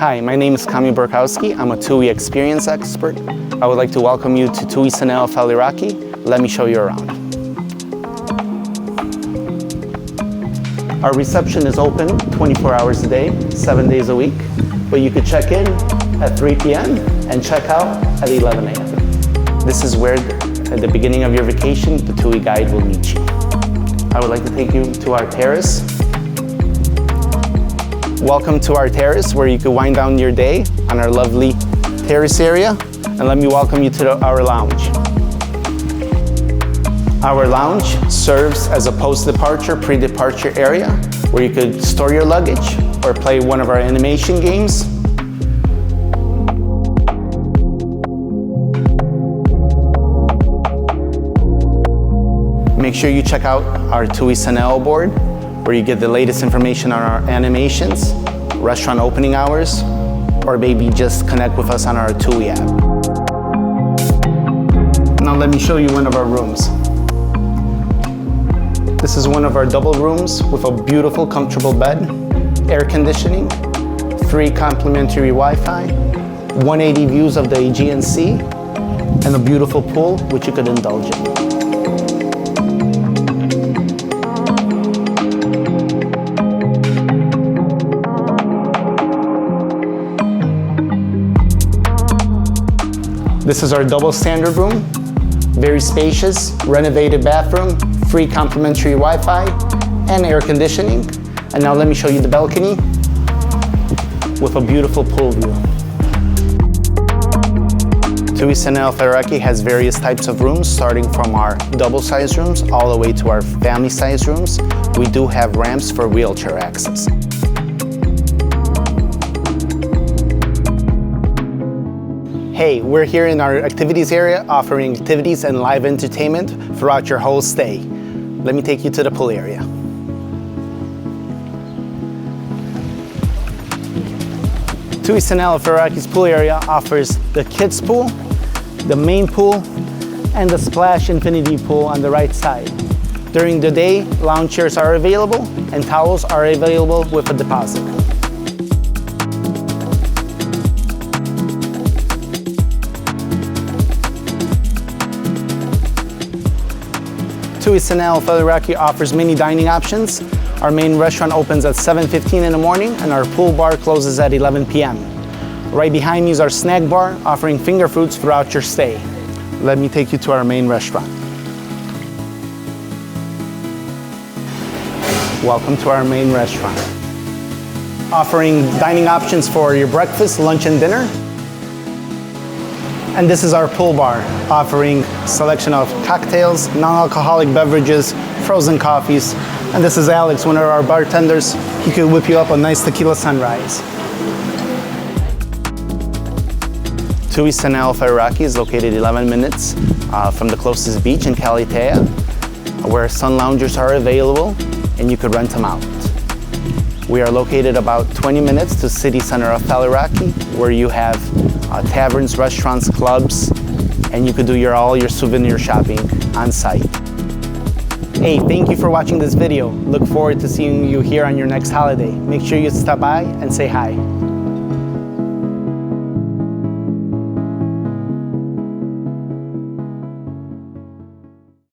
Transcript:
Hi, my name is Kami Burkowski. I'm a TUI Experience Expert. I would like to welcome you to TUI SUNEO Faliraki. Let me show you around. Our reception is open 24 hours a day, 7 days a week, but you could check in at 3 p.m. and check out at 11 a.m. This is where, at the beginning of your vacation, the TUI guide will meet you. I would like to take you to our terrace. Welcome to our terrace, where you can wind down your day on our lovely terrace area. And let me welcome you to our lounge. Our lounge serves as a post-departure, pre-departure area where you could store your luggage or play one of our animation games. Make sure you check out our TUI SUNEO board, where you get the latest information on our animations, restaurant opening hours, or maybe just connect with us on our TUI app. Now let me show you one of our rooms. This is one of our double rooms with a beautiful, comfortable bed, air conditioning, 3 complimentary Wi-Fi, 180 views of the Aegean Sea, and a beautiful pool which you could indulge in. This is our double standard room, very spacious, renovated bathroom, free complimentary Wi-Fi, and air conditioning. And now let me show you the balcony with a beautiful pool view. TUI SUNEO Faliraki has various types of rooms, starting from our double-sized rooms all the way to our family-sized rooms. We do have ramps for wheelchair access. Hey, we're here in our activities area offering activities and live entertainment throughout your whole stay. Let me take you to the pool area. TUI SUNEO Faliraki's pool area offers the kids pool, the main pool, and the splash infinity pool on the right side. During the day, lounge chairs are available and towels are available with a deposit. TUI SUNEO Faliraki offers many dining options. Our main restaurant opens at 7:15 in the morning and our pool bar closes at 11 p.m. Right behind me is our snack bar, offering finger foods throughout your stay. Let me take you to our main restaurant. Welcome to our main restaurant. Offering dining options for your breakfast, lunch, and dinner. And this is our pool bar, offering selection of cocktails, non-alcoholic beverages, frozen coffees. And this is Alex, one of our bartenders. He could whip you up a nice tequila sunrise. TUI SUNEO Faliraki is located 11 minutes from the closest beach in Kalitea, where sun loungers are available and you could rent them out. We are located about 20 minutes to city center of Faliraki, where you have taverns, restaurants, clubs, and you could do all your souvenir shopping on site. Hey, thank you for watching this video. Look forward to seeing you here on your next holiday. Make sure you stop by and say hi.